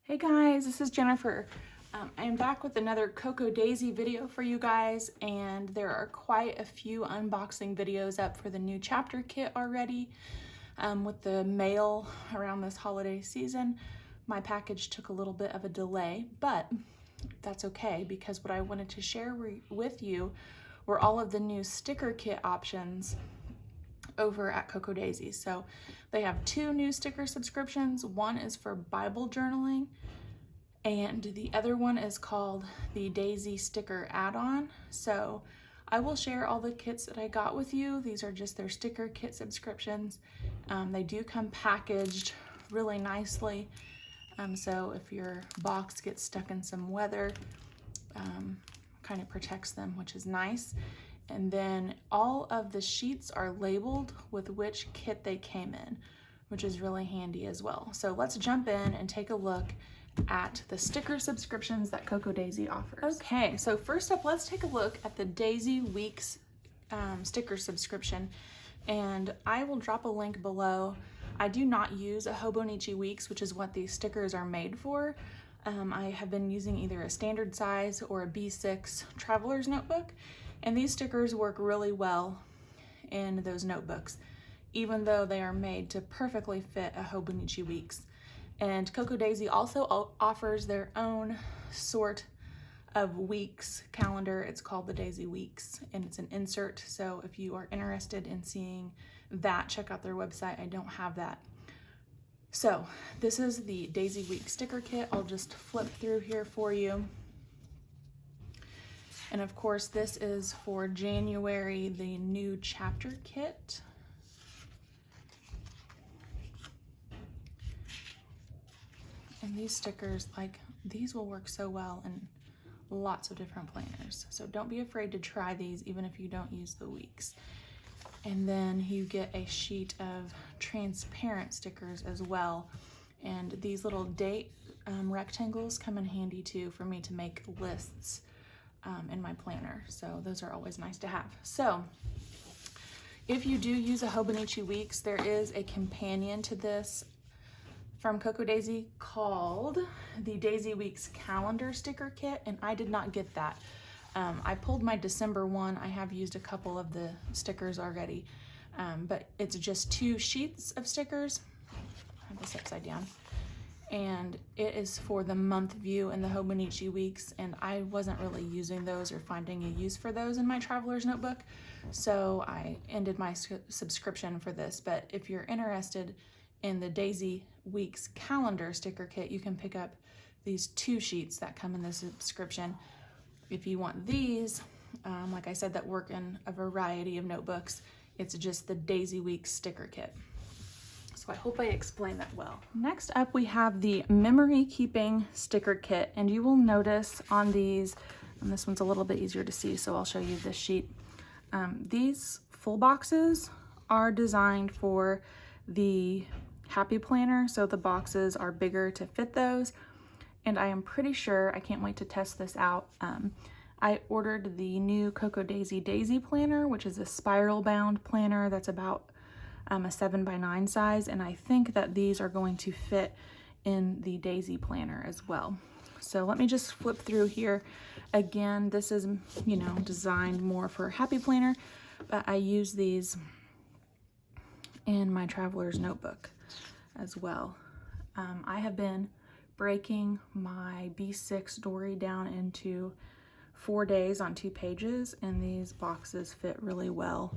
Hey guys, this is Jennifer. I am back with another cocoadaisy video for you guys, and there are quite a few unboxing videos up for the new chapter kit already. With the mail around this holiday season, my package took a little bit of a delay, but that's okay because what I wanted to share with you were all of the new sticker kit options over at cocoadaisy. So they have two new sticker subscriptions. One is for Bible journaling, and the other one is called the Daisy Sticker Add-on. So I will share all the kits that I got with you. These are just their sticker kit subscriptions. They do come packaged really nicely. So if your box gets stuck in some weather, kind of protects them, which is nice. And then all of the sheets are labeled with which kit they came in, which is really handy as well. So let's jump in and take a look at the sticker subscriptions that cocoadaisy offers. Okay, so first up, let's take a look at the Daisy Weeks sticker subscription. And I will drop a link below. I do not use a Hobonichi Weeks, which is what these stickers are made for. I have been using either a standard size or a B6 traveler's notebook. And these stickers work really well in those notebooks, even though they are made to perfectly fit a Hobonichi Weeks. And cocoadaisy also offers their own sort of weeks calendar. It's called the Daisy Weeks, and it's an insert. So if you are interested in seeing that, check out their website. I don't have that. So this is the Daisy Week sticker kit. I'll just flip through here for you. And of course, this is for January, the new chapter kit. And these stickers, these will work so well in lots of different planners. So don't be afraid to try these, even if you don't use the weeks. And then you get a sheet of transparent stickers as well. And these little date rectangles come in handy too for me to make lists in my planner. So those are always nice to have. So if you do use a Hobonichi Weeks, there is a companion to this from cocoadaisy called the Daisy Weeks calendar sticker kit, and I did not get that. I pulled my December one. I have used a couple of the stickers already, but it's just two sheets of stickers. I have this upside down. And it is for the month view in the Hobonichi Weeks, and I wasn't really using those or finding a use for those in my traveler's notebook, so I ended my subscription for this. But if you're interested in the Daisy Weeks calendar sticker kit, you can pick up these two sheets that come in the subscription. If you want these, like I said, that work in a variety of notebooks, it's just the Daisy Weeks sticker kit. So I hope I explained that well. Next up, we have the memory keeping sticker kit, and you will notice on these, and this one's a little bit easier to see, so I'll show you this sheet. These full boxes are designed for the Happy Planner, so the boxes are bigger to fit those. And I am pretty sure, I can't wait to test this out. I ordered the new cocoadaisy Daisy Planner, which is a spiral bound planner that's about a 7x9 size, and I think that these are going to fit in the Daisy planner as well. So let me just flip through here. Again, this is, designed more for Happy Planner, but I use these in my traveler's notebook as well. I have been breaking my B6 Dory down into 4 days on 2 pages, and these boxes fit really well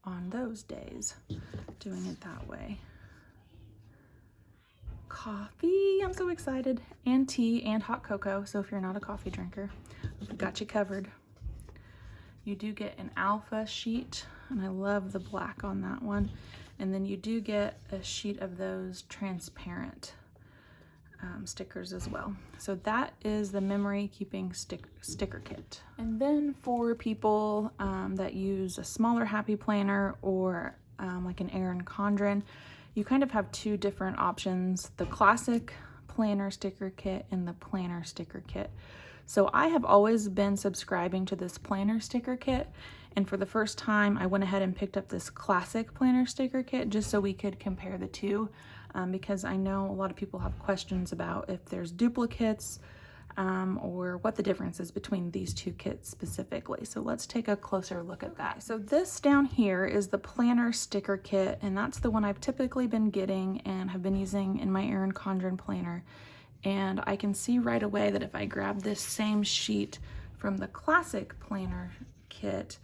on those days, doing it that way. Coffee, I'm so excited, and tea and hot cocoa. So if you're not a coffee drinker, we've got you covered. You do get an alpha sheet, and I love the black on that one. And then you do get a sheet of those transparent stickers as well. So that is the memory keeping sticker kit. And then for people that use a smaller Happy Planner or like an Erin Condren, you kind of have two different options: the classic planner sticker kit and the planner sticker kit. So I have always been subscribing to this planner sticker kit, and for the first time I went ahead and picked up this classic planner sticker kit just so we could compare the two. because I know a lot of people have questions about if there's duplicates or what the difference is between these two kits specifically. So let's take a closer look at that. So this down here is the planner sticker kit, and that's the one I've typically been getting and have been using in my Erin Condren planner. And I can see right away that if I grab this same sheet from the classic planner kit,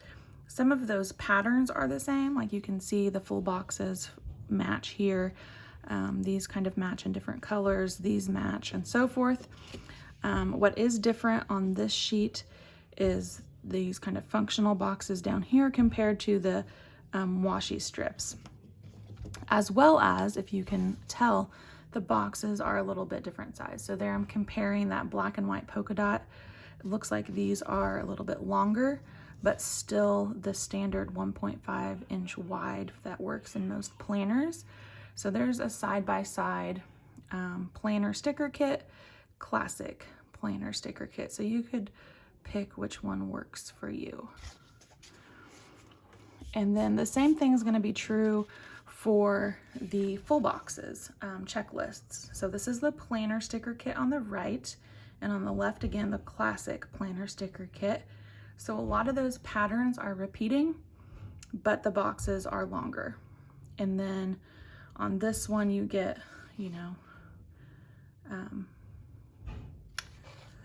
some of those patterns are the same. Like you can see the full boxes match here. These kind of match in different colors, these match, and so forth. What is different on this sheet is these kind of functional boxes down here compared to the washi strips. As well as, if you can tell, the boxes are a little bit different size. So there I'm comparing that black and white polka dot. It looks like these are a little bit longer, but still the standard 1.5 inch wide that works in most planners. So there's a side-by-side planner sticker kit, classic planner sticker kit. So you could pick which one works for you. And then the same thing is going to be true for the full boxes, checklists. So this is the planner sticker kit on the right, and on the left again the classic planner sticker kit. So a lot of those patterns are repeating, but the boxes are longer. And then on this one you get, you know,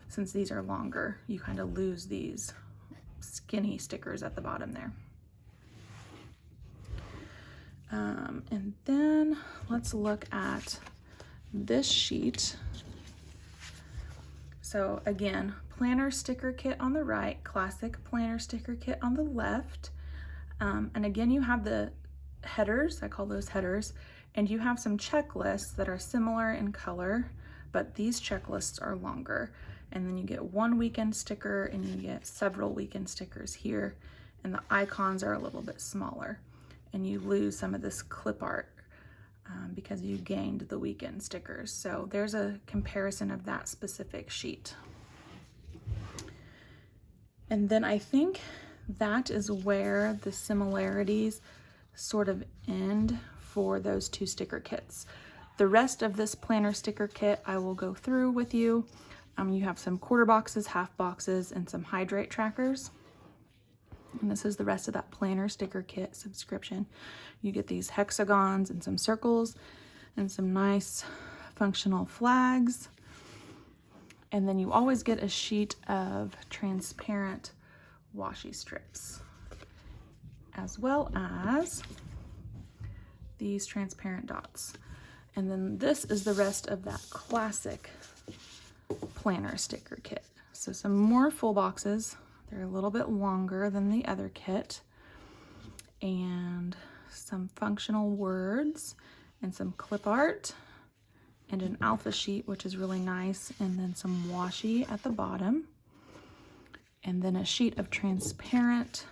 since these are longer, you kind of lose these skinny stickers at the bottom there. And then let's look at this sheet. So again, planner sticker kit on the right, classic planner sticker kit on the left. And again, you have the headers, I call those headers, and you have some checklists that are similar in color, but these checklists are longer. And then you get one weekend sticker and you get several weekend stickers here, and the icons are a little bit smaller, and you lose some of this clip art because you gained the weekend stickers. So there's a comparison of that specific sheet. And then I think that is where the similarities sort of end for those two sticker kits. The rest of this planner sticker kit I will go through with you. You have some quarter boxes, half boxes, and some hydrate trackers. And this is the rest of that planner sticker kit subscription. You get these hexagons and some circles and some nice functional flags. And then you always get a sheet of transparent washi strips, as well as these transparent dots. And then this is the rest of that classic planner sticker kit. So some more full boxes. They're a little bit longer than the other kit, and some functional words and some clip art and an alpha sheet, which is really nice, and then some washi at the bottom, and then a sheet of transparent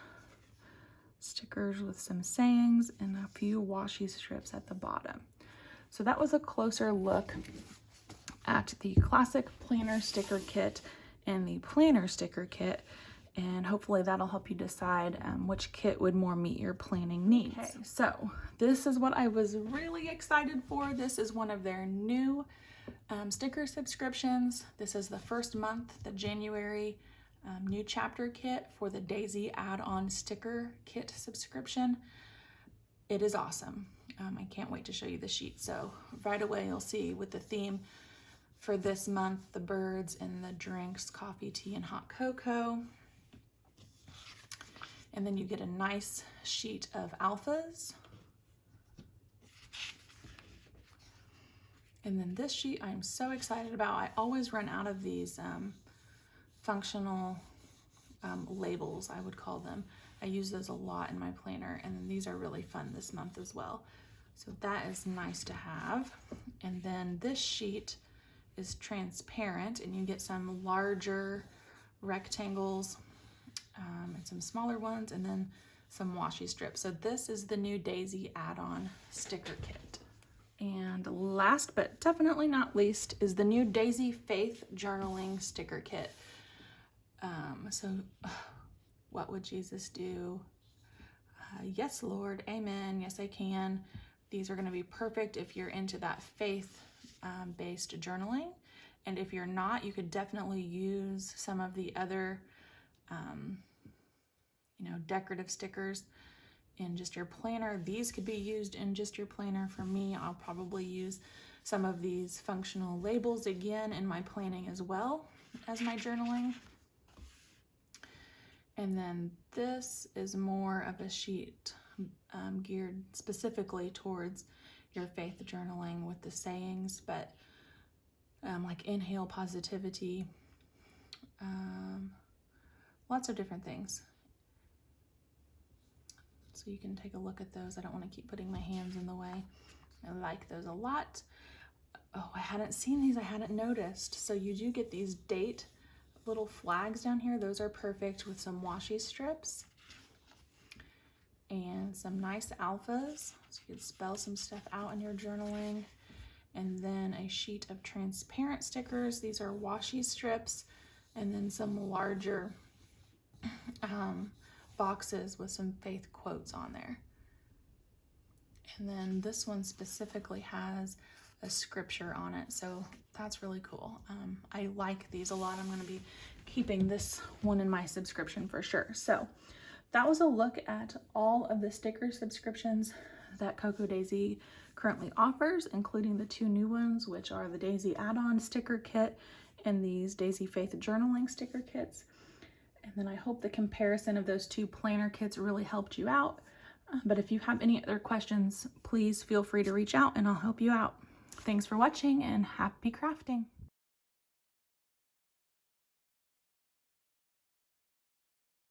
stickers with some sayings and a few washi strips at the bottom. So that was a closer look at the classic planner sticker kit and the planner sticker kit, and hopefully that'll help you decide which kit would more meet your planning needs. Okay, so this is what I was really excited for. This is one of their new sticker subscriptions. This is the first month, the January new chapter kit for the Daisy add-on sticker kit subscription. It is awesome. I can't wait to show you the sheet. So right away you'll see with the theme for this month, the birds and the drinks, coffee, tea, and hot cocoa. And then you get a nice sheet of alphas. And then this sheet I'm so excited about. I always run out of these functional labels, I would call them. I use those a lot in my planner, and these are really fun this month as well. So that is nice to have. And then this sheet is transparent, and you get some larger rectangles and some smaller ones, and then some washi strips. So this is the new Daisy add-on sticker kit. And last but definitely not least is the new Daisy Faith Journaling sticker kit. What would Jesus do? Yes, Lord, amen, yes I can. These are going to be perfect if you're into that faith-based journaling. And if you're not, you could definitely use some of the other, decorative stickers in just your planner. These could be used in just your planner. For me, I'll probably use some of these functional labels again in my planning as well as my journaling. And then this is more of a sheet geared specifically towards your faith journaling with the sayings, but like inhale positivity, lots of different things. So you can take a look at those. I don't want to keep putting my hands in the way. I like those a lot. Oh, I hadn't seen these, I hadn't noticed. So you do get these date little flags down here. Those are perfect with some washi strips and some nice alphas. So you can spell some stuff out in your journaling. And then a sheet of transparent stickers. These are washi strips, and then some larger boxes with some faith quotes on there. And then this one specifically has a scripture on it, so that's really cool. I like these a lot. I'm going to be keeping this one in my subscription for sure. So that was a look at all of the sticker subscriptions that cocoadaisy currently offers, including the 2 new ones, which are the Daisy add-on sticker kit and these Daisy Faith journaling sticker kits. And then I hope the comparison of those 2 planner kits really helped you out. But if you have any other questions, please feel free to reach out and I'll help you out. Thanks for watching and happy crafting.